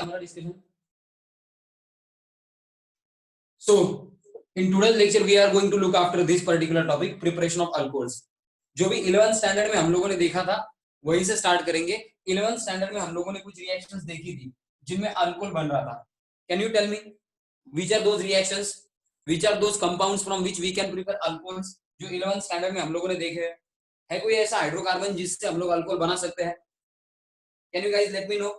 हमारा discussion. So, in today's lecture, we are going to look after this particular topic, preparation of alcohols. जो भी 11th standard में हम लोगों ने देखा था वहीं से स्टार्ट करेंगे। 11th स्टैंडर्ड में हम लोगों ने कुछ रिएक्शंस देखी थी जिनमें अल्कोहल बन रहा था। Can you tell me which are those reactions, which are those compounds from which we can prepare alcohols, जो 11th स्टैंडर्ड में हम लोगों ने देखे हैं? है कोई ऐसा हाइड्रोकार्बन जिससे हम लोग अल्कोहल बना सकते हैं? Can you guys let me know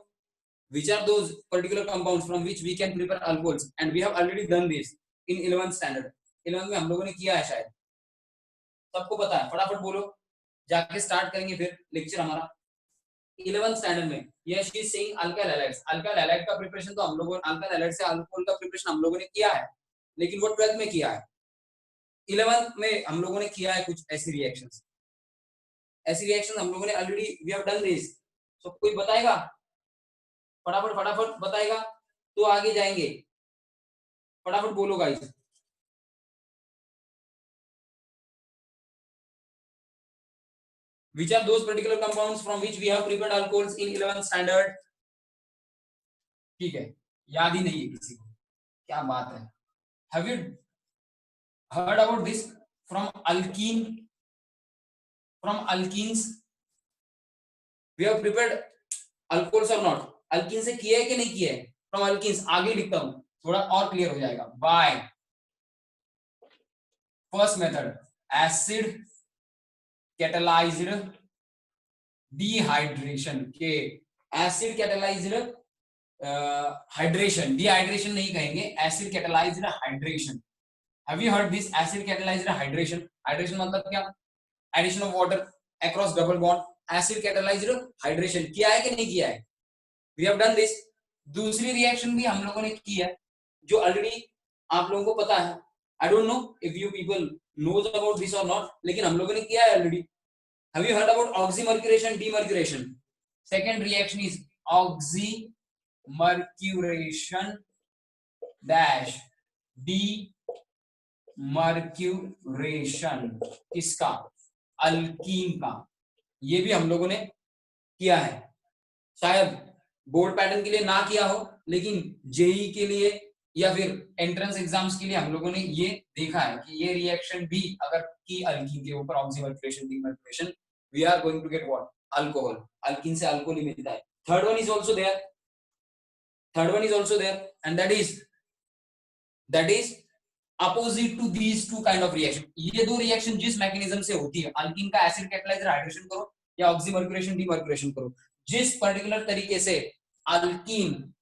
which are those particular compounds from which we can prepare alcohols, and we have already done this in 11th standard। 11th में हम लोगों ने किया है, शायद सबको पता है। फटाफट बोलो, जाके स्टार्ट करेंगे फिर लेक्चर हमारा। 11th स्टैंडर्ड में yes she is saying alkyl halides. Alkyl halide का प्रिपरेशन तो हम लोगों ने, अल्काइल हैलाइड से अल्कोहल का प्रिपरेशन हम लोगों ने किया है, लेकिन वो 12th में किया है। 11th में हम लोगों ने किया है कुछ ऐसी रिएक्शंस, ऐसी रिएक्शन हम लोगों ने already we have done this. So कोई बताएगा? फटाफट फटाफट बताएगा तो आगे जाएंगे। फटाफट बोलो guys. Which are those particular compounds from which we have prepared alcohols in 11th standard? ठीक है, याद ही नहीं है किसी को, क्या बात है। Have you heard about this from alkene? From alkenes we have prepared alcohols or not? alkene से किया है कि नहीं किया है? From alkenes आगे लिखता हूं, थोड़ा और क्लियर हो जाएगा। By first method acid catalyzed dehydration के एसिड कैटालाइज्ड हाइड्रेशन, डिहाइड्रेशन नहीं कहेंगे, acid catalysed hydration. Have you heard this acid catalysed hydration? Hydration मतलब क्या? Addition of water across double bond. Acid catalysed hydration किया है कि नहीं किया है? We have done this. दूसरी रिएक्शन भी हम लोगों ने की है जो ऑलरेडी आप लोगों को पता है। I don't know if you people knows about this और नॉट, लेकिन हम लोगों ने किया है already. Have you heard about oxymercuration, demercuration? Second reaction is oxymercuration dash demercuration। किसका? अल्कीन का। ये भी हम लोगों ने किया है, शायद बोर्ड पैटर्न के लिए ना किया हो, लेकिन जेई के लिए या फिर एंट्रेंस एग्जाम्स के लिए हम लोगों ने ये देखा है कि ये रिएक्शन भी अगर की अल्कीन के ऊपर, oxymercuration demercuration, we are going to get what? Alcohol। alkene से alcohol ही मिलता है। third one is also there, third one is also there, and that is opposite to these two kind of reaction। ये दो reaction जिस mechanism से होती है, alkyne का एसिड कैटालाइजर हाइड्रेशन करो या ऑक्सीमर्क्यूरेशन डीमर्क्यूरेशन करो, जिस पर्टिकुलर तरीके से अल्कीन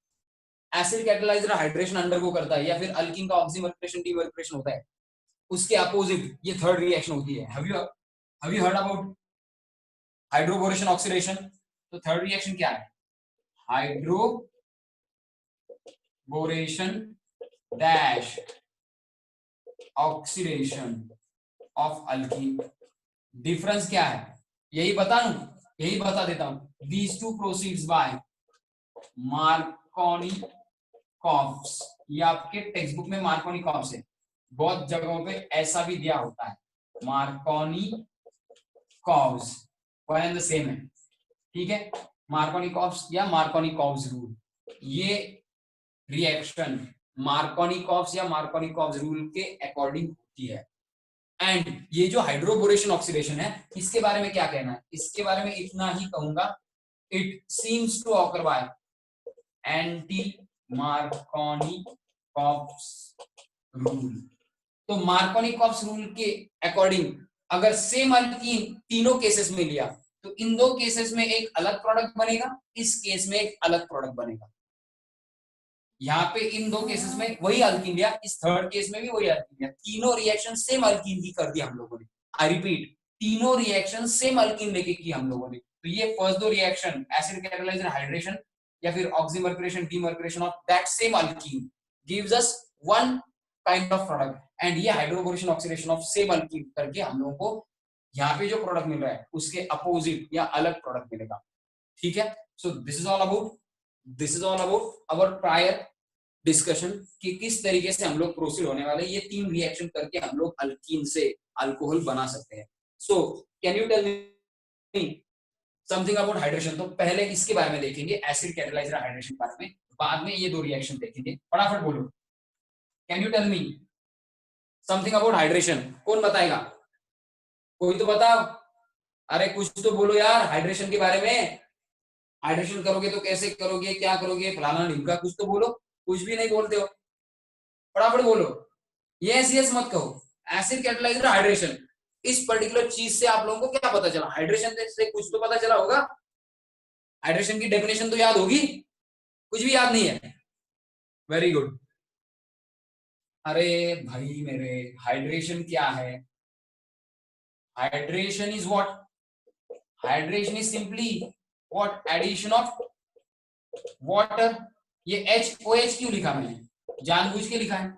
एसिड कैटालाइजर हाइड्रेशन अंडरगो करता है या फिर अल्कीन का ऑक्सीमर्क्यूरेशन डीमर्क्यूरेशन होता है, उसके अपोजिट ये थर्ड रिएक्शन होती है। Have you heard about hydroboration oxidation? तो थर्ड रिएक्शन क्या है? Hydroboration dash oxidation of alkene. Difference क्या है यही बता दूं, यही बता देता हूं। These two proceeds by Markovnikov's. ये आपके टेक्स्ट बुक में मार्कोनिकॉफ्स है, बहुत जगहों पे ऐसा भी दिया होता है, Markovnikov's, one and the same है, ठीक है। मार्कोनिकॉफ्स या मार्कोनिकॉफ्स रूल, ये रिएक्शन मार्कोनिकॉफ्स या मार्कोनिकॉफ्स रूल के अकॉर्डिंग होती है। एंड ये जो हाइड्रोबोरेशन ऑक्सीडेशन है, इसके बारे में क्या कहना है? इसके बारे में इतना ही कहूंगा, it seems to occur by anti Markovnikov's rule. तो मार्कोनिकॉफ्स रूल के अकॉर्डिंग अगर सेम अल्कीन तीनों केसेस में लिया तो इन दो केसेस में एक अलग प्रोडक्ट बनेगा, इस केस में एक अलग प्रोडक्ट बनेगा। यहाँ पे इन दो केसेस में वही अल्कीन लिया, इस थर्ड केस में भी वही अल्कीन लिया, तीनों रिएक्शन सेम अल्कीन की कर दी हम लोगों ने। आई रिपीट, तीनों रिएक्शन सेम अल्कीन लेके की हम लोगों ने। तो ये फर्स्ट दो रिएक्शन एसिड कैटालाइजर हाइड्रेशन या फिर oxymercuration demercuration of that same alkene gives us one kind of product, and ये hydroboration oxidation of same alkene करके हम लोगों को यहाँ पे जो प्रोडक्ट मिल रहा है उसके अपोजिट या अलग प्रोडक्ट मिलेगा, ठीक है। So this is all about our prior discussion कि किस तरीके से हम लोग प्रोसीड होने वाले, ये तीन रिएक्शन करके हम लोग अल्कीन से अल्कोहल बना सकते हैं। So can you tell me something about hydration? तो पहले इसके बारे में देखेंगे, एसिड कैटालाइजर हाइड्रेशन के बारे में बाद में ये दो रिएक्शन देखेंगे। फटाफट बोलो, can you tell me something about hydration? कौन बताएगा? कोई तो बताओ, अरे कुछ तो बोलो यार हाइड्रेशन के बारे में। हाइड्रेशन करोगे तो कैसे करोगे, क्या करोगे, फलाना ढिमका, कुछ तो बोलो। कुछ भी नहीं बोलते हो, फटाफट बोलो। यस यस मत कहो। एसिड कैटालाइजर हाइड्रेशन, इस पर्टिकुलर चीज से आप लोगों को क्या पता चला? हाइड्रेशन से कुछ तो पता चला होगा। हाइड्रेशन की डेफिनेशन तो याद होगी, कुछ भी याद नहीं है? Very good. अरे भाई मेरे, हाइड्रेशन क्या है? Hydration is what? Hydration is simply what? Addition of water. ये HOH क्यों लिखा मैंने? जानबूझ के लिखा है।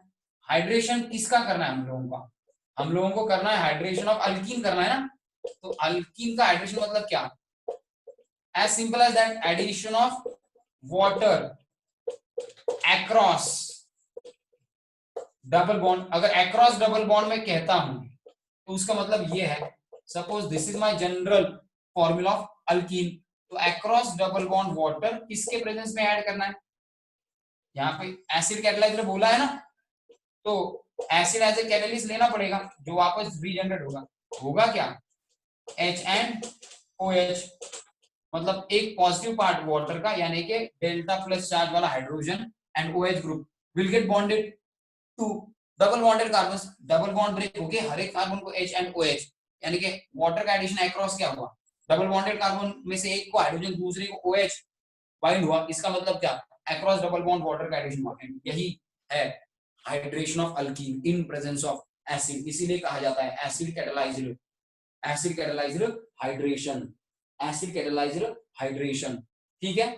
हाइड्रेशन किसका करना है हम लोगों का? हम लोगों को करना है हाइड्रेशन ऑफ अल्कीन करना है ना। तो अल्कीन का हाइड्रेशन मतलब क्या? As simple as that, addition of water across double bond. अगर अक्रॉस डबल बॉन्ड में कहता हूं तो उसका मतलब ये है, suppose this is my general formula of alkene, तो अक्रॉस डबल बॉन्ड वाटर किसके प्रेजेंस में ऐड करना है? यहाँ पे एसिड कैटालाइजर बोला है ना, तो एसिड एज ए कैटालिस्ट लेना पड़ेगा जो वापस रीजनरेट होगा। होगा क्या? HNOH, मतलब एक पॉजिटिव पार्ट वाटर का, यानी कि डेल्टा प्लस चार्ज वाला hydrogen and OH group will get bonded to double bonded carbon. Double bond break होके हर एक कार्बन को H and OH, यानी कि वाटर का एडिशन अक्रॉस क्या हुआ? डबल बॉन्डेड कार्बन में से एक को हाइड्रोजन, दूसरे को OH बाइंड हुआ। इसका मतलब क्या? अक्रॉस डबल बॉन्ड वाटर का एडिशन हुआ। यही है hydration of alkyne in presence of acid. इसीलिए कहा जाता है acid catalysed, acid catalysed hydration, acid catalysed hydration. ठीक है,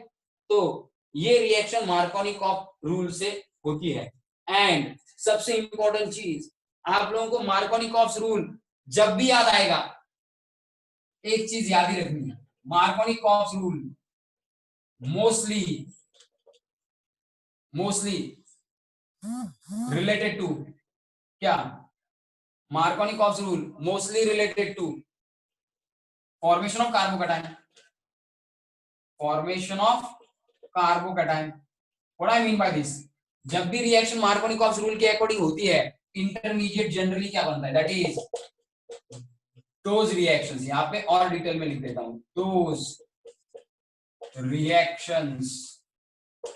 तो ये रिएक्शन मार्कोनिकॉफ रूल से होती है। एंड सबसे इंपॉर्टेंट चीज, आप लोगों को मार्कोनिकॉफ रूल जब भी याद आएगा, एक चीज याद ही रखनी है, Markovnikov rule mostly related to क्या? Markovnikov rule mostly related to formation of carbocation, formation of carbocation. What I mean by this, जब भी रिएक्शन मार्कोनिकॉफ रूल के अकॉर्डिंग होती है, इंटरमीडिएट जनरली क्या बनता है? That is those reactions. यहाँ पे और डिटेल में लिख देता हूं, those reactions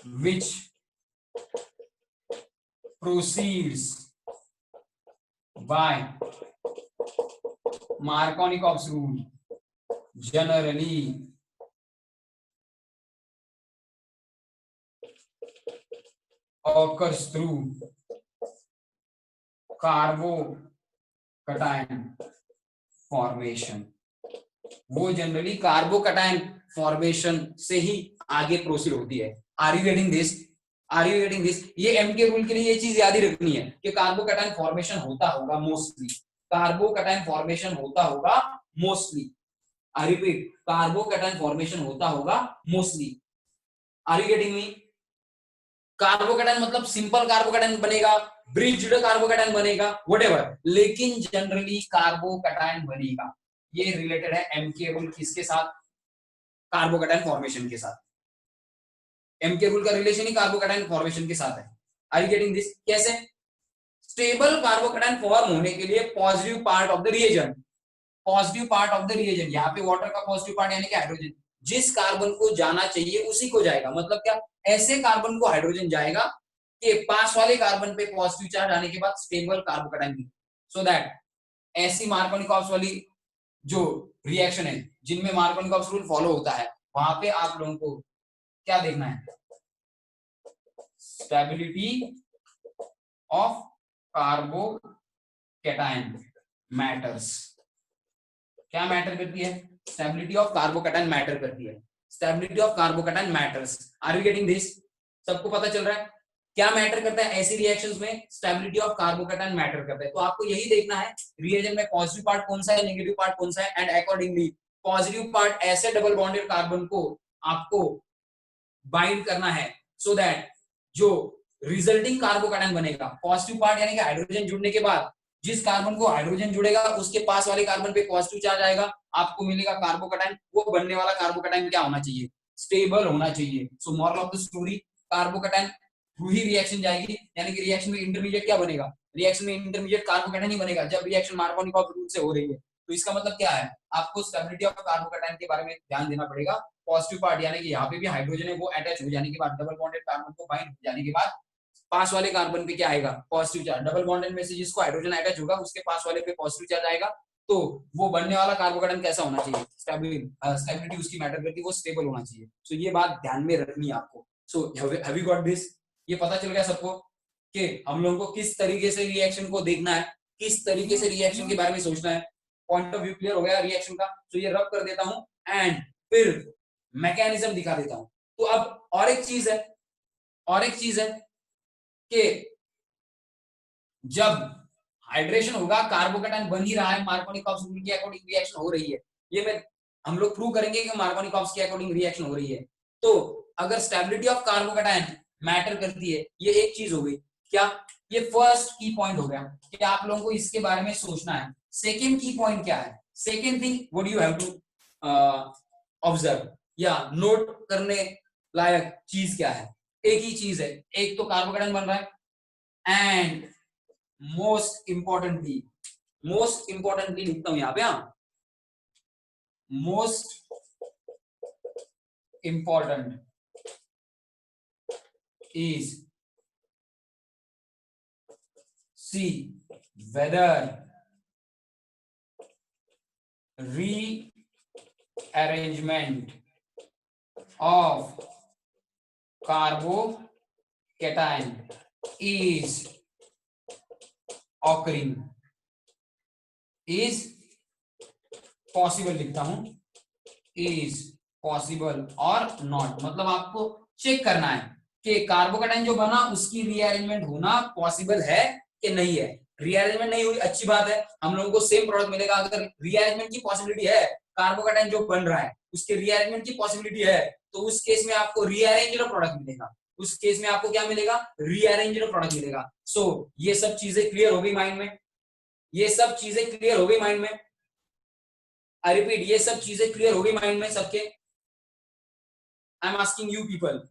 which proceeds by Markovnikov's rule generally occurs through carbocation formation. वो जनरली कार्बोकैटायन फॉर्मेशन से ही आगे प्रोसीड होती है। Are you getting this? Are you getting this? ये एम के रूल के लिए ये चीज याद ही रखनी है कि कार्बोकैटायन फॉर्मेशन होता होगा मोस्टली, कार्बोकैटायन फॉर्मेशन होता होगा mostly. I repeat, carbocation formation होता होगा mostly. Are you getting me? Carbocation मतलब सिंपल कार्बोकैटायन बनेगा, ब्रिज्ड कार्बोकैटायन बनेगा, व्हाटएवर, लेकिन जनरली कार्बोकैटायन बनेगा। ये रिलेटेड है एम के रूल किसके साथ? कार्बोकैटायन फॉर्मेशन के साथ। एम के रूल का रिलेशन ही कार्बोकैटायन फॉर्मेशन के साथ है। Are you getting this? कैसे? स्टेबल कार्बोकैटायन फॉर्म होने के लिए positive part of the reagent, positive part of the reagent, यहाँ पे वाटर का पॉजिटिव पार्ट यानी कि हाइड्रोजन, जिस कार्बन को जाना चाहिए उसी को जाएगा। मतलब क्या? ऐसे कार्बन को हाइड्रोजन जाएगा कि पास वाले कार्बन पे पॉजिटिव चार्ज आने के बाद स्टेबल कार्बोकैटायन, सो दैट ऐसी मार्कोनिकॉफ वाली जो रिएक्शन है जिनमें मार्कोनिकॉफ रूल फॉलो होता है, वहां पे आप लोगों को क्या देखना है? Stability of carbocation matters. क्या मैटर करती है? स्टेबिलिटी ऑफ कार्बोकैटायन मैटर करती है। Stability of carbocation matters. Are you getting this? सबको पता चल रहा है क्या मैटर करता है ऐसी रिएक्शंस में? स्टेबिलिटी ऑफ कार्बोकैटायन मैटर करता है। तो आपको यही देखना है रिएजेंट में पॉजिटिव पार्ट कौन सा है, नेगेटिव पार्ट कौन सा है, एंड अकॉर्डिंगली पॉजिटिव पार्ट ऐसे डबल बॉन्डेड कार्बन को आपको बाइंड करना है, सो दैट जो रिजल्टिंग कार्बोकैटायन बनेगा, पॉजिटिव पार्ट यानी कि हाइड्रोजन जुड़ने के बाद जिस कार्बन को हाइड्रोजन जुड़ेगा उसके पास वाले कार्बन पे पॉजिटिव चार्ज आएगा, आपको मिलेगा कार्बोकैटायन। वो बनने वाला कार्बोकैटायन क्या होना चाहिए? स्टेबल होना चाहिए। So moral of the story, carbocation through he reaction जाएगी, यानी कि रिएक्शन में इंटरमीडिएट क्या बनेगा, रिएक्शन में इंटरमीडिएट कार्बोकैटायन ही बनेगा जब रिएक्शन मार्कोनिकॉफ रूल से हो रही है। तो इसका मतलब क्या है, आपको स्टेबिलिटी ऑफ कार्बोकैटायन के बारे में ध्यान देना पड़ेगा। पॉजिटिव पार्ट यानी कि यहाँ पे भी हाइड्रोजन है वो अटैच हो जाने के बाद, डबल बॉन्डेड कार्बन को बाइंड हो जाने के बाद पास वाले कार्बन पे क्या आएगा, पॉजिटिव चार्ज। डबल बॉन्डेड में से जिसको हाइड्रोजन अटैच होगा उसके पास वाले पे पॉजिटिव चार्ज आएगा। तो वो बनने वाला कार्बोकैटायन कैसा होना चाहिए, स्टेबिलिटी उसकी मैटर करती है, वो स्टेबल होना चाहिए। सो ये बात ध्यान में रखनी है आपको। So have you got this, ये पता चल गया सबको कि हम लोगों को किस तरीके से रिएक्शन को देखना है, किस तरीके से रिएक्शन के बारे में सोचना है। पॉइंट ऑफ व्यू क्लियर हो गया रिएक्शन का। तो ये रब कर देता हूं एंड फिर मैकेनिज्म दिखा देता हूं। तो अब और एक चीज है कि जब हाइड्रेशन होगा कार्बोकैटायन बन ही रहा है, मार्कोनिकॉफ रूल के अकॉर्डिंग रिएक्शन हो रही है, ये हम लोग प्रूव करेंगे कि मार्कोनिकॉफ के अकॉर्डिंग रिएक्शन हो रही है। तो अगर स्टेबिलिटी ऑफ कार्बोकैटायन मैटर करती है, ये एक चीज हो गई। क्या, ये फर्स्ट की पॉइंट हो गया कि आप लोगों को इसके बारे में सोचना है। सेकेंड की पॉइंट क्या है, second thing what you have to observe या नोट करने लायक चीज क्या है, एक ही चीज है, एक तो कार्बोकैटायन बन रहा है एंड मोस्ट इंपॉर्टेंटली लिखता हूं यहां पे, most important is see whether rearrangement of carbocation is occurring, is possible लिखता हूं, is possible or not, मतलब आपको चेक करना है कि कार्बोकैटायन जो बना उसकी रीअरेंजमेंट होना पॉसिबल है कि नहीं है। रीअरेंजमेंट नहीं हुई अच्छी बात है, हम लोगों को सेम प्रोडक्ट मिलेगा। अगर रीअरेंजमेंट की पॉसिबिलिटी है, कार्बोकैटायन जो बन रहा है उसके रीअरेंजमेंट की पॉसिबिलिटी है, तो उस केस में आपको रीअरेंज्ड प्रोडक्ट मिलेगा। उस केस में आपको क्या मिलेगा, रीअरेंज्ड प्रोडक्ट मिलेगा। सो ये सब चीजें क्लियर हो गई माइंड में, ये सब चीजें क्लियर हो गई माइंड में। आई रिपीट, ये सब चीजें क्लियर हो गई माइंड में सबके। I am asking you people,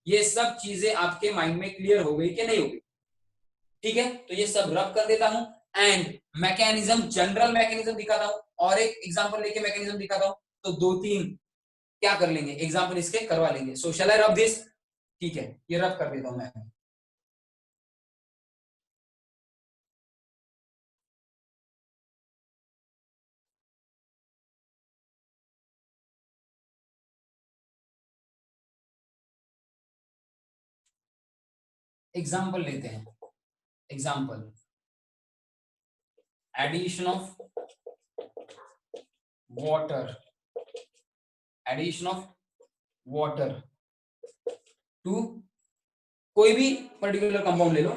ये सब चीजें आपके माइंड में क्लियर हो गई कि नहीं हो गई? ठीक है, तो ये सब रब कर देता हूं एंड मैकेनिज्म, जनरल मैकेनिज्म दिखाता हूं और एक एग्जांपल लेके मैकेनिज्म दिखाता हूं। तो दो तीन क्या कर लेंगे, एग्जांपल इसके करवा लेंगे। सो शैल आई रब दिस? ठीक है, ये रब कर देता हूं मैं। एग्जांपल लेते हैं, example addition of water, addition of water to कोई भी पर्टिकुलर कंपाउंड ले लो,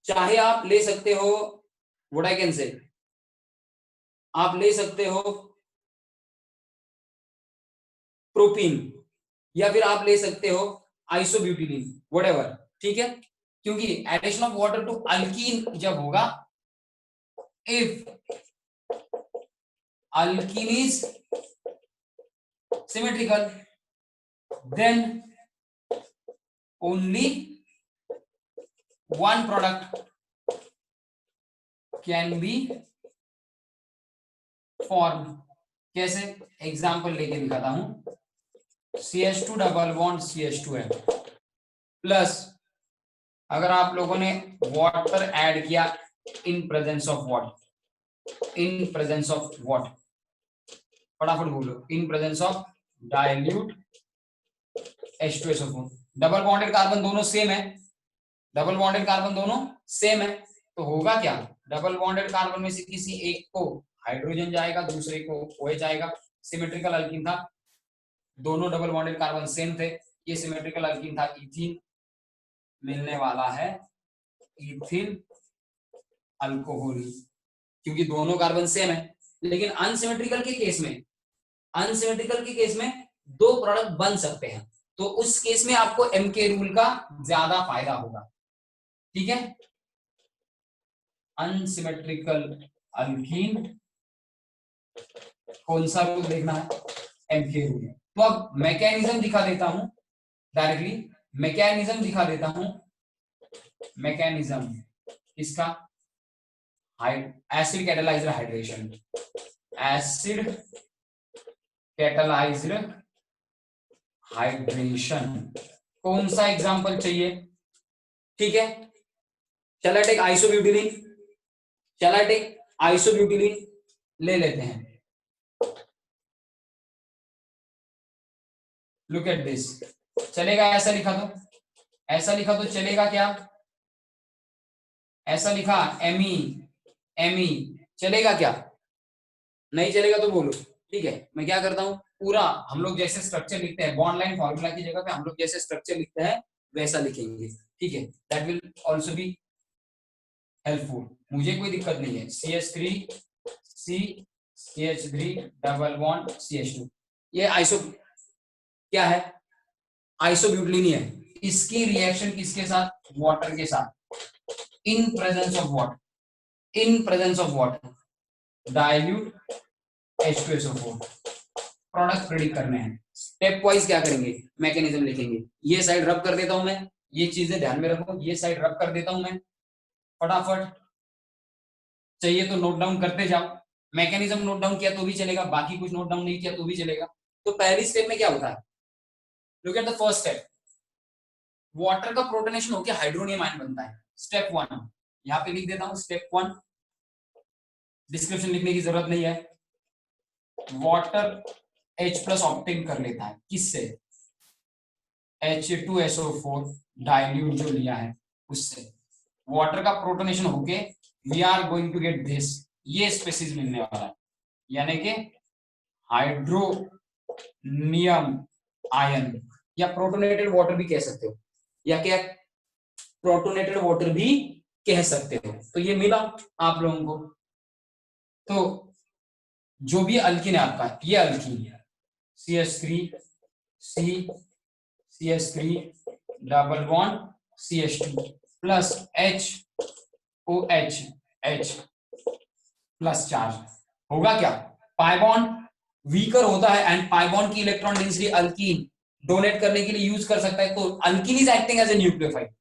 चाहे आप ले सकते हो व्हाट आई कैन से, आप ले सकते हो प्रोपीन या फिर आप ले सकते हो आइसोब्यूटिलीन, व्हाटएवर, ठीक है। क्योंकि addition of water to alkene जब होगा, if alkene is symmetrical then only one product can be form. कैसे, एग्जांपल लेके दिखाता हूं। CH2 डबल बॉन्ड CH2 है, प्लस अगर आप लोगों ने वाटर ऐड किया in presence of what, in presence of what, फटाफट बोलो, in presence of dilute H2SO4। Double bonded carbon दोनों सेम है, डबल बॉन्डेड कार्बन दोनों सेम है, तो होगा क्या, डबल बॉन्डेड कार्बन में से किसी एक को हाइड्रोजन जाएगा, दूसरे को OH आएगा। सिमेट्रिकल अल्कीन था, दोनों डबल बॉन्डेड कार्बन सेम थे, ये सिमेट्रिकल अल्कीन था, इथीन मिलने वाला है इथिल अल्कोहल, क्योंकि दोनों कार्बन सेम है। लेकिन अनसिमेट्रिकल के केस में, अनसिमेट्रिकल के केस में दो प्रोडक्ट बन सकते हैं, तो उस केस में आपको MK रूल का ज्यादा फायदा होगा, ठीक है। अनसिमेट्रिकल अल्कीन कौन सा रूल देखना है, MK रूल। तो अब मैकेनिज्म दिखा देता हूं डायरेक्टली। मैकेनिज्म दिखा देता हूं, मैकेनिज्म इसका acid catalysed hydration, acid catalysed hydration. कौन सा एग्जांपल चाहिए? ठीक है, चला टेक आइसोब्यूटिलीन, चला टेक आइसोब्यूटिलीन ले लेते हैं। लुक एट दिस, चलेगा ऐसा लिखा तो, ऐसा लिखा तो चलेगा क्या? ऐसा लिखा एमी, एमी चलेगा क्या? नहीं चलेगा तो बोलो। ठीक है, मैं क्या करता हूँ, पूरा हम लोग जैसे स्ट्रक्चर लिखते हैं बॉन्ड लाइन फॉर्मूला की जगह पे हम लोग जैसे स्ट्रक्चर लिखते हैं वैसा लिखेंगे। ठीक है, that will also be helpful, मुझे कोई दिक्कत नहीं है। CH3 C CH3 double bond CH2, ये आइसो क्या है? आइसोब्यूटिलीन है। इसकी रिएक्शन किसके साथ? वाटर के साथ, in presence of water, in presence of water dilute H2SO4। Product predict करने हैं, स्टेप वाइज क्या करेंगे, मैकेनिज्म लिखेंगे। ये साइड रब कर देता हूं मैं, ये चीजें ध्यान में रखो, ये साइड रब कर देता हूं मैं फटाफट, चाहिए तो नोट डाउन करते जाओ। मैकेनिज्म नोट डाउन किया तो भी चलेगा, बाकी कुछ नोट डाउन नहीं किया तो भी चलेगा। तो पहली स्टेप में क्या होता है, look at the first step, water का प्रोटोनेशन होकर हाइड्रोनियम आयन बनता है। स्टेप 1 यहाँ पे लिख देता हूं, स्टेप 1, डिस्क्रिप्शन लिखने की जरूरत नहीं है। वाटर H+ ऑब्टेन कर लेता है, किससे? H2SO4 डाइल्यूट जो लिया है उससे। वाटर का प्रोटोनेशन होके we are going to get this, ये स्पेसिस मिलने वाला है, यानी कि हाइड्रोनियम आयन, या प्रोटोनेटेड वाटर भी कह सकते हो, या क्या प्रोटोनेटेड वाटर भी कह सकते हो। तो ये मिला आप लोगों को। तो जो भी अल्किन है आपका, ये अल्किन है CH3 C CH3 double bond CH2 plus HOH H plus charge होगा क्या? पाई बॉन्ड वीकर होता है एंड पाई बॉन्ड की इलेक्ट्रॉन डेंसिटी अल्कीन डोनेट करने के लिए यूज कर सकता है। तो alkene is acting as a nucleophile,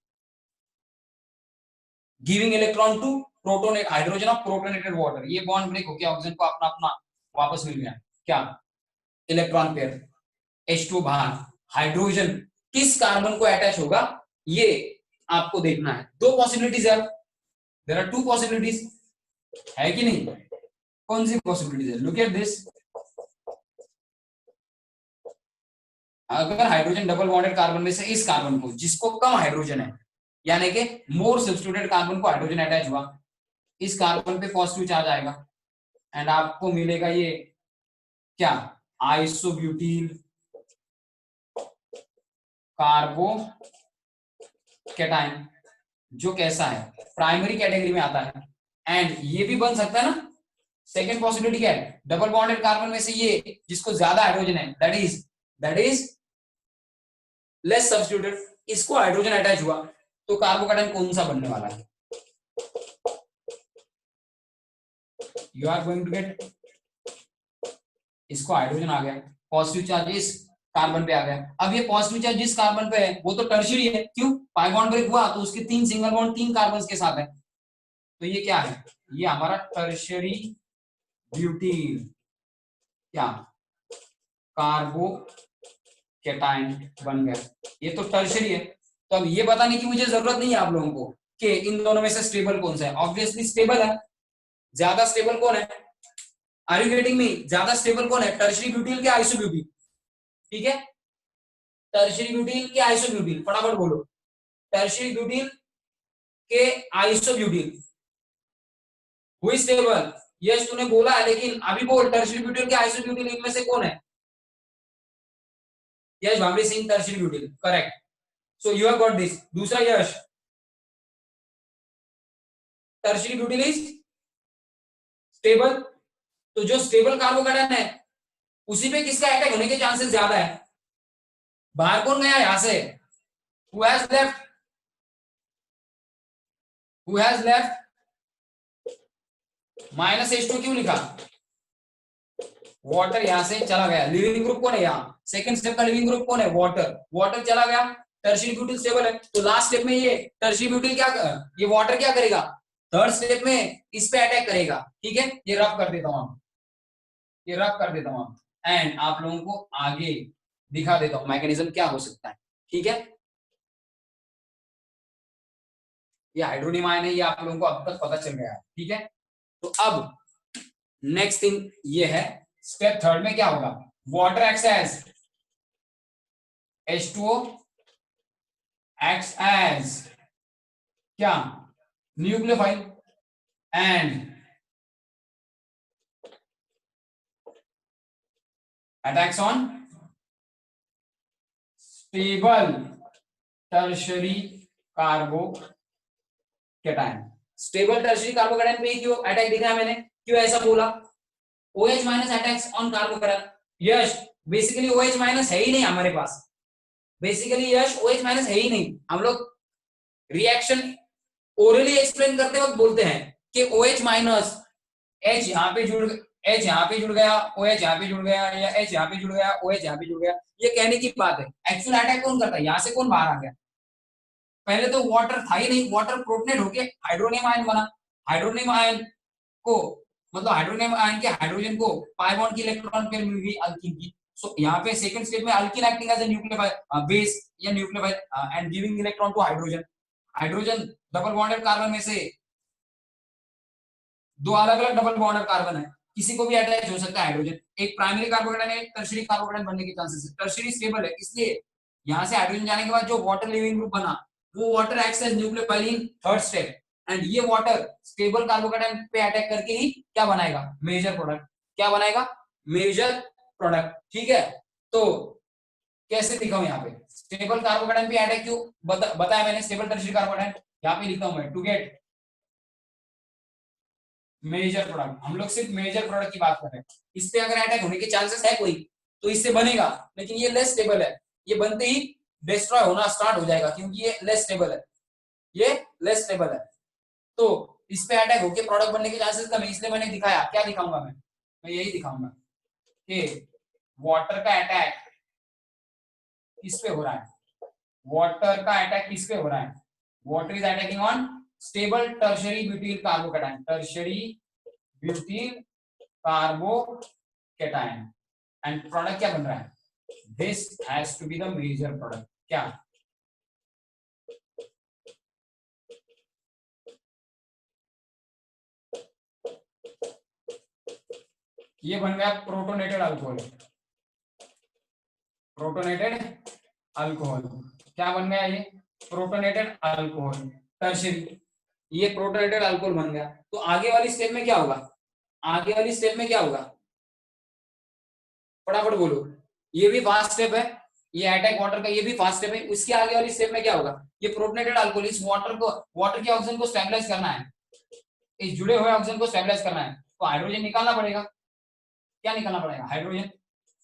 giving electron to protonate hydrogen of protonated water. ये बॉन्ड ब्रेक हो गया, ऑक्सीजन को अपना अपना वापस मिल गया क्या? इलेक्ट्रॉन पेयर, H2 बाहर, हाइड्रोजन किस कार्बन को अटैच होगा ये आपको देखना है। दो पॉसिबिलिटीज है, देयर आर टू पॉसिबिलिटीज, है कि नहीं? कौन सी पॉसिबिलिटीज है? लुक एट दिस, अगर हाइड्रोजन डबल बॉन्डेड कार्बन में से इस कार्बन को, जिसको कम हाइड्रोजन है, यानी कि मोर सब्स्टिट्यूटेड कार्बन को हाइड्रोजन अटैच हुआ, इस कार्बन पे पॉजिटिव चार्ज आएगा एंड आपको मिलेगा ये क्या? आइसोब्यूटील कार्बो कैटायन, जो कैसा है? प्राइमरी कैटेगरी में आता है। एंड ये भी बन सकता है ना, सेकेंड पॉसिबिलिटी क्या है? डबल बॉन्डेड कार्बन में से ये जिसको ज्यादा हाइड्रोजन है, दैट इज लेस सब्स्टिट्यूटेड, इसको हाइड्रोजन अटैच हुआ तो कार्बोकैटायन कौन सा बनने वाला है? You are going to get, इसको हाइड्रोजन आ गया, पॉजिटिव चार्ज इस कार्बन पे आ गया। अब ये पॉजिटिव चार्ज जिस कार्बन पे है वो तो टर्शियरी है, क्यों? पाई बॉन्ड ब्रेक हुआ तो उसके 3 सिंगल बॉन्ड 3 कार्बन के साथ है, तो ये क्या है? ये हमारा टर्शियरी ब्यूटीन, क्या? कार्बो कैटायन बन गया, ये तो टर्शियरी है। तो अब ये बताने की मुझे जरूरत नहीं है आप लोगों को कि इन दोनों में से स्टेबल कौन सा है। ऑब्वियसली स्टेबल है, ज्यादा स्टेबल कौन है? Are you getting me? ज्यादा स्टेबल कौन है, टर्शियरी ब्यूटीन के आइसोब्यूटीन? ठीक है, टर्शियरी ब्यूटीन के आइसोब्यूटीन, फटाफट बोलो, टर्शियरी ब्यूटीन के आइसोब्यूटीन हुई स्टेबल? यस तूने बोला है, लेकिन अभी बोल टर्शियरी ब्यूटीन के आइसोब्यूटीन इनमें से कौन है? Yes भावरी Singh, tertiary butene, correct. So you have got this. दूसरा यश, टर्शियरी ब्यूटीन इज स्टेबल, तो जो स्टेबल कार्बोकैटायन है उसी पे किसका अटैक होने के चांसेस ज्यादा है? बाहर कौन गया यहां से? Who has left? Who has left? -H2 क्यों लिखा? वाटर यहां से चला गया, लिविंग ग्रुप कौन है यहाँ? सेकंड स्टेप का लिविंग ग्रुप कौन है? वाटर, वाटर चला गया टर्शियरी ब्यूटिल स्टेबल है, तो लास्ट स्टेप में ये टर्शियरी ब्यूटिल क्या, ये वाटर क्या करेगा, थर्ड स्टेप में इस पे अटैक करेगा। ठीक है, ये रब कर देता हूं, ये रब कर देता हूं एंड आप लोगों को आगे दिखा देता हूं मैकेनिज्म क्या हो सकता है। ठीक है, ये हाइड्रोनियम आयन है, ये आप लोगों को अब तक पता चल गया है। ठीक है, तो अब नेक्स्ट थिंग ये है, स्टेप थर्ड में क्या होगा, water acts as H2O acts as क्या, nucleophile and attacks on stable tertiary carbocation. Stable tertiary carbocation पे क्यों अटैक दिखाया मैंने, क्यों ऐसा बोला, OH minus attacks on carbocation. Yes basically OH minus है ही नहीं हमारे पास, बेसिकली यश OH माइनस है ही नहीं। हम लोग रिएक्शन ओरली एक्सप्लेन करते वक्त बोलते हैं कि OH माइनस, H यहाँ पे जुड़, H यहाँ पे जुड़ गया, OH यहाँ पे जुड़ गया, या H यहाँ पे जुड़ गया, OH यहाँ पे जुड़ गया, ये कहने की बात है। एक्चुअल अटैक कौन करता है, यहाँ से कौन बाहर आ गया, पहले तो वाटर था ही नहीं, वाटर प्रोटोनेट होके हाइड्रोनियम आयन बना, हाइड्रोनियम आयन को मतलब हाइड्रोनियम आयन के हाइड्रोजन को पाई बॉन्ड की इलेक्ट्रॉन पेयर मिल गई अल्कीन की। सो यहाँ पे सेकंड स्टेज में alkene acting as a nucleophile base या nucleophile and giving electron to hydrogen. Hydrogen double bonded carbon में से दो अलग अलग डबल बॉन्डेड कार्बन है, किसी को भी अटैच हो सकता है हाइड्रोजन, एक प्राइमरी कार्बोकेटायन है, टर्शियरी कार्बोकेटायन बनने के चांसेस है। टर्शियरी स्टेबल है, इसलिए यहाँ से हाइड्रोजन जाने के बाद जो वाटर लिविंग ग्रुप बना वो water acts as nucleophile in third step and ये वाटर स्टेबल कार्बोकेटायन पे अटैक करके ही क्या बनाएगा, मेजर प्रोडक्ट। क्या बनाएगा, मेजर प्रोडक्ट। ठीक है, तो कैसे दिखाऊं, यहाँ पे स्टेबल कार्बोकेटायन पे अटैक क्यों बताया मैंने, स्टेबल टर्शियरी कार्बोकेटायन यहाँ पे लिखता हूं मैं, टू गेट मेजर प्रोडक्ट। हम लोग सिर्फ मेजर प्रोडक्ट की बात कर रहे हैं, इस पे अगर अटैक होने के चांसेस है कोई तो इससे बनेगा, लेकिन ये लेस स्टेबल है, ये बनते ही डिस्ट्रॉय होना स्टार्ट हो जाएगा क्योंकि ये लेस स्टेबल है, ये लेस स्टेबल है। तो इस पे अटैक होके प्रोडक्ट बनने के चांसेस कम है, इसलिए मैंने दिखाया। क्या दिखाऊंगा मैं यही दिखाऊंगा कि वाटर का अटैक किस पे हो रहा है, वाटर का अटैक किस पे हो रहा है, water is attacking on stable tertiary butyl carbocation, tertiary butyl carbocation and product क्या बन रहा है, this has to be the major product. क्या, ये बन गया प्रोटोनेटेड अल्कोहल, प्रोटोनेटेड अल्कोहल। क्या बन गया, ये प्रोटोनेटेड अल्कोहल टर्शियरी, ये प्रोटोनेटेड अल्कोहल बन गया। तो आगे वाली स्टेप में क्या होगा, आगे वाली स्टेप में क्या होगा, फटाफट बोलो, ये भी फास्ट स्टेप है, ये अटैक वाटर का ये भी फास्ट स्टेप है, उसके आगे वाली स्टेप में क्या होगा, ये प्रोटोनेटेड अल्कोहल इस वाटर को, वाटर के ऑक्सीजन को स्टेबलाइज करना है, इस जुड़े हुए ऑक्सीजन को स्टेबलाइज करना है, तो हाइड्रोजन निकालना पड़ेगा। क्या निकालना पड़ेगा, हाइड्रोजन।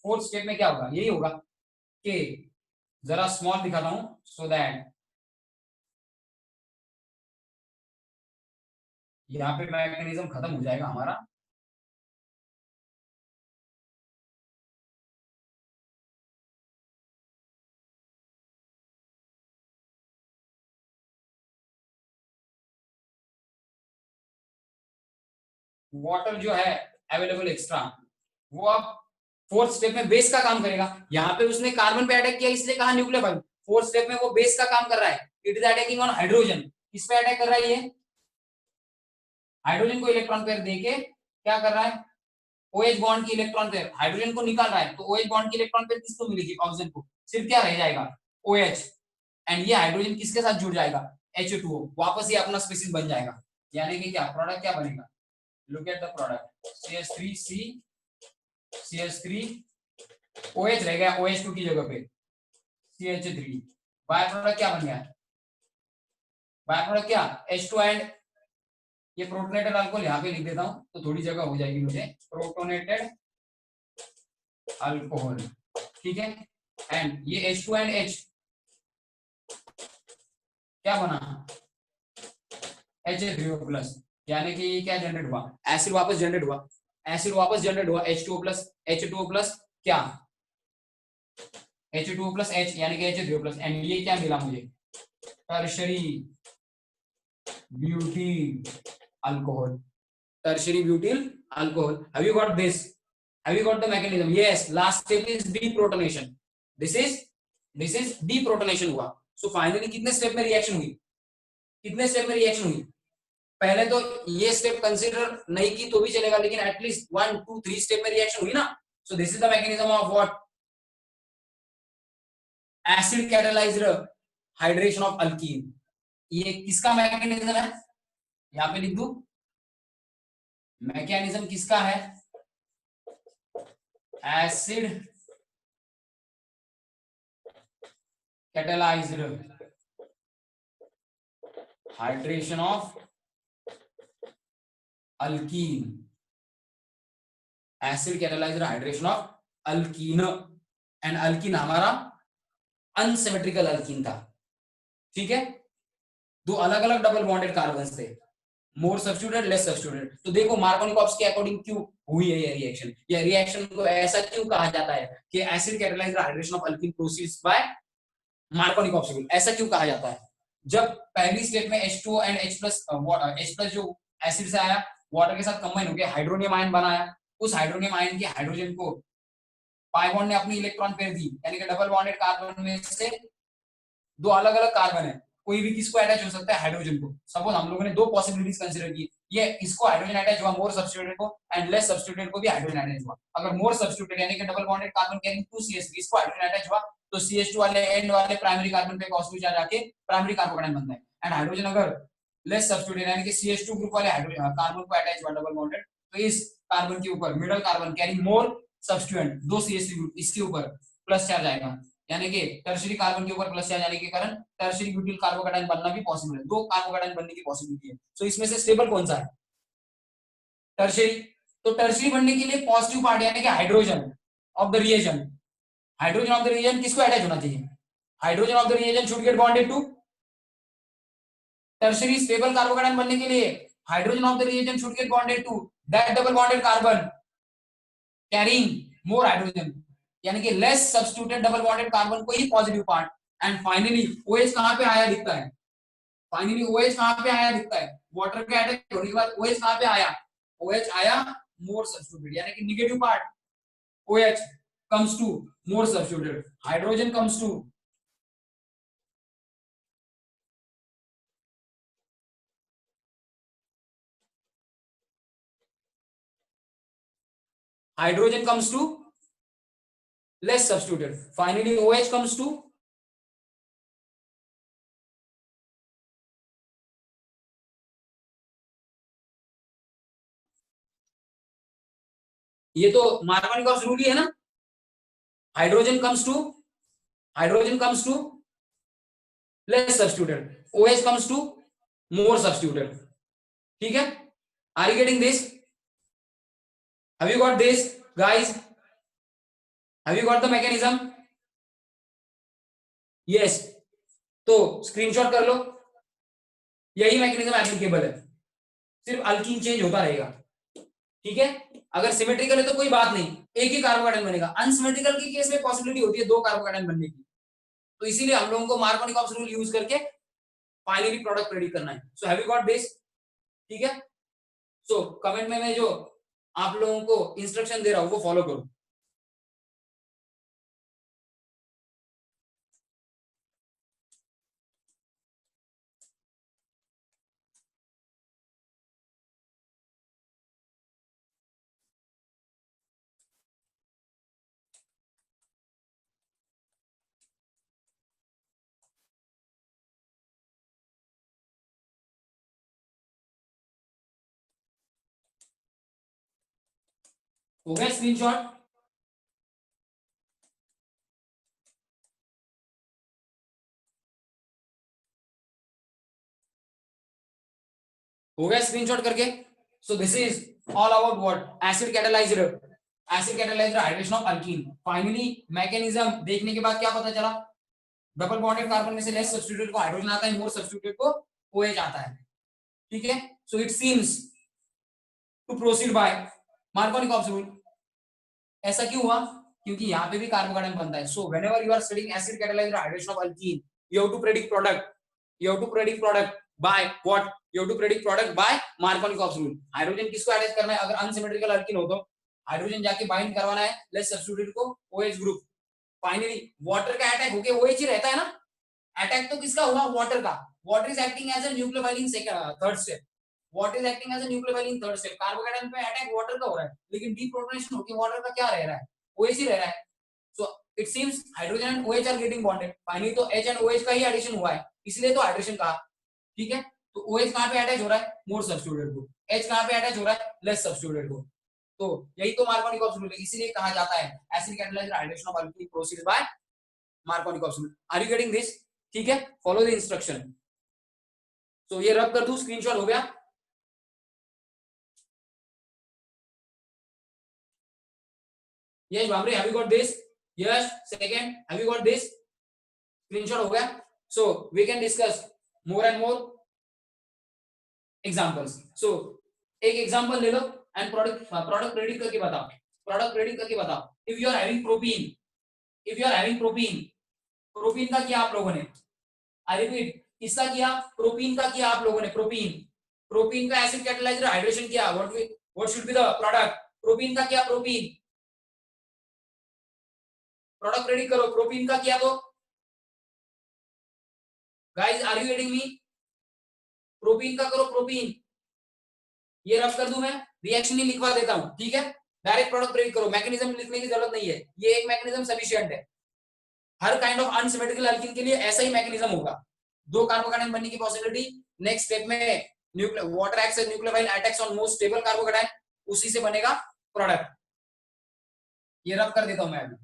फोर्थ स्टेप में क्या होगा, यही होगा कि जरा स्मॉल दिखाता हूं सो दैट यहाँ पे मैकेनिज्म खत्म हो जाएगा हमारा। वाटर जो है अवेलेबल एक्स्ट्रा, वो अब फोर्थ स्टेप में बेस का काम करेगा। यहाँ पे उसने कार्बन पे अटैक किया इसलिए कहा न्यूक्लियोफाइल, फोर्थ स्टेप में वो बेस का काम कर रहा है, it is attacking on hydrogen. किस पे अटैक कर रहा है, ये हाइड्रोजन को इलेक्ट्रॉन पेयर देके क्या कर रहा है, OH बॉन्ड की इलेक्ट्रॉन पेयर हाइड्रोजन को निकाल रहा है, तो OH बॉन्ड की इलेक्ट्रॉन पेयर किसको मिलेगी, ऑक्सीजन को, सिर्फ क्या रह जाएगा, OH एंड ये हाइड्रोजन किसके साथ जुड़ जाएगा, H2O, वापस ये अपना स्पीशीज बन जाएगा। यानी कि क्या प्रोडक्ट क्या बनेगा, look at the product, CH3C CH3 OH रह गया, OH2 की जगह पे CH3, बाय प्रोडक्ट क्या बन गया, बाय प्रोडक्ट क्या, H2 एंड ये प्रोटोनेटेड अल्कोहल यहाँ पे लिख देता हूं तो थोड़ी जगह हो जाएगी मुझे, प्रोटोनेटेड अल्कोहल। ठीक है, एंड ये H2 एंड H क्या बना, HA3O प्लस, यानी कि क्या जनरेट हुआ, एसिड वापस जनरेट हुआ, एसिड वापस जनरेट हुआ H2O प्लस H2O प्लस क्या H2O प्लस H यानी कि H3O प्लस एंड ये क्या मिला मुझे, tertiary butyl alcohol, tertiary butyl alcohol. Have you got this? Have you got the mechanism? Yes. Last step is deprotonation. This is deprotonation हुआ. So finally कितने step में reaction हुई, कितने स्टेप में रिएक्शन हुई? पहले तो ये स्टेप कंसीडर नहीं की तो भी चलेगा, लेकिन एटलीस्ट 1 2 3 स्टेप में रिएक्शन हुई ना. So this is the mechanism of what? Acid catalyzed hydration of alkene. ये किसका मैकेनिज्म है, यहाँ पे लिख दूं, मैकेनिज्म किसका है, acid catalyzed hydration of alkene, acid catalyzed hydration of alkene and alkene हमारा अनसिमेट्रिकल अल्कीन था. ठीक है, दो अलग अलग डबल बॉन्डेड कार्बन्स थे, मोर सब्स्टिट्यूटेड लेस सब्स्टिट्यूटेड. तो देखो मार्कोनिकॉप्स के अकॉर्डिंग क्यों हुई है ये रिएक्शन, या रिएक्शन को ऐसा क्यों कहा जाता है कि acid catalysed hydration of alkene proceeds by Markovnikov's rule. ऐसा क्यों कहा जाता है, जब पहली स्टेप में H2O एंड H+ जो एसिड से आया वाटर के साथ कंबाइन होकर हाइड्रोनियम आयन बनाया, उस हाइड्रोनियम आयन के हाइड्रोजन को पाई बॉन्ड ने अपनी इलेक्ट्रॉन पेयर दी, यानी कि डबल बॉन्डेड कार्बन में से दो अलग अलग कार्बन है, कोई भी किसको अटैच हो सकता है, हाइड्रोजन को. सपोज हम लोगों ने दो पॉसिबिलिटीज कंसीडर की, ये इसको हाइड्रोजन अटैच हुआ मोर सब्स्टिट्यूटेड को, एंड लेस सब्स्टिट्यूटेड को भी हाइड्रोजन अटैच हुआ. अगर मोर सब्स्टिट्यूटेड यानी कि double bonded carbon carrying 2CH3 इसको हाइड्रोजन अटैच हुआ तो CH2 वाले एंड वाले प्राइमरी कार्बन पे पॉजिटिव चार्ज आके प्राइमरी कार्बोकैटायन बनता है. एंड हाइड्रोजन अगर लेस सब्स्टिट्यूटेड यानी कि CH2 ग्रुप वाले कार्बन को अटैच हुआ डबल बॉन्डेड, तो इस कार्बन के ऊपर मिडल कार्बन कैरिंग मोर सब्स्टिट्यूएंट दो CH3 ग्रुप इसके ऊपर प्लस चार्ज आएगा, यानी कि टर्शियरी कार्बन के ऊपर प्लस चार्ज आने के कारण टर्शियरी ब्यूटिल कार्बोकैटायन बनना भी पॉसिबल है, दो कार्बोकैटायन बनने की पॉसिबिलिटी है. सो इसमें से स्टेबल कौन सा है, टर्शियरी. तो टर्शियरी बनने के लिए पॉजिटिव पार्ट यानी कि hydrogen of the reagent, hydrogen of the reagent किसको अटैच होना चाहिए, hydrogen of the reagent should get bonded to tertiary. Stable carbocation बनने के लिए hydrogen of the reagent should get bonded to that double bonded carbon carrying more hydrogen, यानी कि less substituted double bonded carbon को ही positive part. And finally OH कहां पे आया दिखता है, फाइनली OH कहां पे आया दिखता है, वाटर के अटैक होने के बाद OH कहां पे आया, OH आया मोर सब्स्टिट्यूटेड, यानी कि negative part OH comes to more substituted, hydrogen comes to hydrogen comes to less substituted, finally OH comes to ये तो मार्कोनिकॉप्स रूल ही है ना, hydrogen comes to less substituted, OH comes to more substituted. ठीक है, are you getting this, have you got this guys, have you got the mechanism, yes. तो screenshot कर लो, यही मैकेनिज्म एप्लीकेबल है, सिर्फ अल्कीन चेंज होता रहेगा. ठीक है, अगर सिमेट्रिकल है तो कोई बात नहीं, एक ही कार्बोकैटायन बनेगा. अनसिमेट्रिकल के केस में पॉसिबिलिटी होती है दो कार्बोकैटायन बनने की, तो इसीलिए हम लोगों को मार्कोनिकॉप्स रूल यूज करके फाइनली प्रोडक्ट प्रेडिक्ट करना है. So have you got this, ठीक है. सो कमेंट में मैं जो आप लोगों को इंस्ट्रक्शन दे रहा हूं वो फॉलो करो. हो गया स्क्रीनशॉट, हो गया स्क्रीनशॉट करके. So this is all about what acid catalysed hydration of alkyne. Finally mechanism देखने के बाद क्या पता चला, डबल बॉन्डेड कार्बन में से लेस सब्स्टिट्यूटेड को हाइड्रोजन आता है, मोर सब्स्टिट्यूटेड को OH आता है. ठीक है, so it seems to proceed by Markovnikov's rule. ऐसा क्यों हुआ, क्योंकि यहाँ पे भी कार्बोकेटायन बनता है. So whenever you are studying acid catalysed hydration of alkene, you have to predict product. You have to predict product by what? You have to predict product by Markovnikov rule. Hydrogen किसको attach करना है? अगर unsymmetrical alkyne हो तो hydrogen जाके bind करवाना है less substitute को OH ग्रुप. फाइनली वाटर का अटैक होके OH ही रहता है ना. अटैक तो किसका हुआ? वाटर का. Water is acting as a nucleophile in third step. Water is acting as a nucleophile in third step. Carbocation पे अटैक वाटर का हो रहा है, लेकिन डीप्रोटोनेशन होके वाटर का क्या रह रहा है? OH ही रह रहा है. So it seems hydrogen and OH are getting bonded. Finally तो H and OH का ही एडिशन हुआ है, इसलिए तो हाइड्रेशन कहा. ठीक है, तो OH कहां पे अटैच हो रहा है? मोर सब्स्टिट्यूटेड को. H कहां पे अटैच हो रहा है? लेस सब्स्टिट्यूटेड को. तो यही तो मार्कोनिकॉफ रूल है, इसीलिए कहा जाता है acid catalysed hydration of alkene proceeds by Markovnikov rule. Are you getting this? ठीक है, फॉलो द इंस्ट्रक्शन. तो ये रब कर दूं, स्क्रीनशॉट हो गया. यस बाबरे, have you got this? Yes. Second, have you got this? Screenshot हो गया. So we can discuss more and more examples. So एक एग्जांपल ले लो एंड प्रोडक्ट प्रेडिक्ट करके बताओ. प्रोडक्ट प्रेडिक्ट करके बताओ. If you are having propene, if you are having propene, propene का किया आप लोगों ने. आई रिपीट, इसका किया, प्रोपीन का किया आप लोगों ने. प्रोपीन, प्रोपीन का एसिड कैटालाइज्ड हाइड्रेशन किया. What should be the product? Propene का किया, प्रोपीन. प्रोडक्ट प्रेडिक्ट करो. प्रोपीन का किया तो guys are you getting me? Propene का करो, प्रोपीन. ये रफ कर दूं मैं, रिएक्शन ही लिखवा देता हूं. ठीक है, डायरेक्ट प्रोडक्ट प्रेडिक्ट करो. मैकेनिज्म लिखने की जरूरत नहीं है, ये एक मैकेनिज्म सफिशिएंट है. हर काइंड ऑफ अनसिमेट्रिकल अल्कीन के लिए ऐसा ही मैकेनिज्म होगा. दो कार्बोकेटायन बनने की पॉसिबिलिटी. नेक्स्ट स्टेप में water acts as nucleophile attacks on most stable carbocation, उसी से बनेगा प्रोडक्ट. ये रफ कर देता हूं मैं अभी.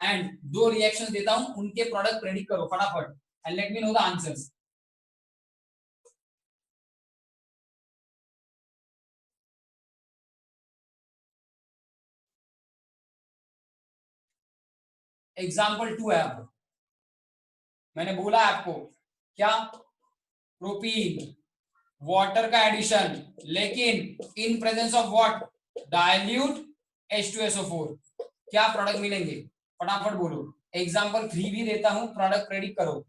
एंड दो रिएक्शंस देता हूं, उनके प्रोडक्ट प्रेडिक्ट करो फटाफट and let me know the answers. Example 2 है. अब मैंने बोला आपको क्या? प्रोपीन, वाटर का एडिशन, लेकिन in presence of what? Dilute H2SO4. क्या प्रोडक्ट मिलेंगे? फटाफट बोलो. एग्जाम्पल 3 भी देता हूं, प्रोडक्ट प्रेडिक्ट करो.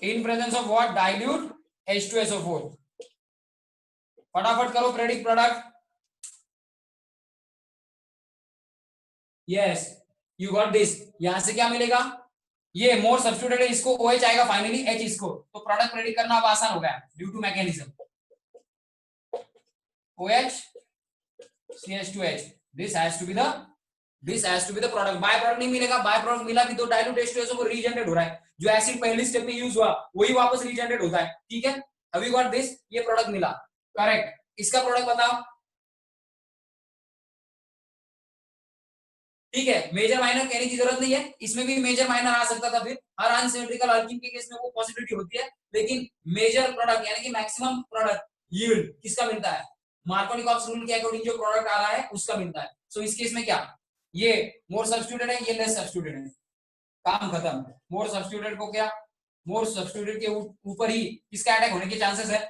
In presence of what? Dilute H2SO4. फटाफट करो predict product. Yes, you got this. यहां से क्या मिलेगा? ये मोर सब्स्टिट्यूटेड है, इसको OH आएगा, फाइनली H इसको. तो प्रोडक्ट प्रेडिक्ट करना अब आसान हो गया due to mechanism. OH CH2H. This has to be the product. By product नहीं मिलेगा. बाय प्रोडक्ट मिला भी तो डाइल्यूट H2SO4 रीजनरेट हो रहा है. जो एसिड पहली स्टेप में यूज हुआ वही वापस रीजनरेट होता है. ठीक है, हैव यू गॉट दिस? ये प्रोडक्ट मिला. करेक्ट. इसका प्रोडक्ट बताओ. ठीक है, मेजर माइनर कहने की जरूरत नहीं है, इसमें भी मेजर माइनर आ सकता था. फिर हर अनसिमेट्रिकल अल्कीन के केस में वो पॉसिबिलिटी होती है, लेकिन मेजर प्रोडक्ट यानी कि मैक्सिमम प्रोडक्ट यील्ड किसका मिलता है? मार्कोनिकॉफ रूल के अकॉर्डिंग जो प्रोडक्ट आ रहा है उसका मिलता है. सो इस केस में क्या? ये मोर सब्स्टिट्यूटेड है, ये लेस सब्स्टिट्यूटेड है. काम खत्म. मोर सब्स्टिट्यूटेड को क्या? मोर सब्स्टिट्यूटेड के ऊपर ही किसका अटैक होने के चांसेस है?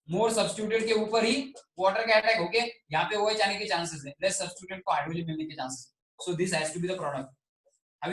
मोर सब्स्टिट्यूटेड के ऊपर ही वाटर का अटैक होके यहाँ पे OH आने के चांसेस है. लेस सब्स्टिट्यूटेड को हाइड्रोजन मिलने के chances. So this has to be the product.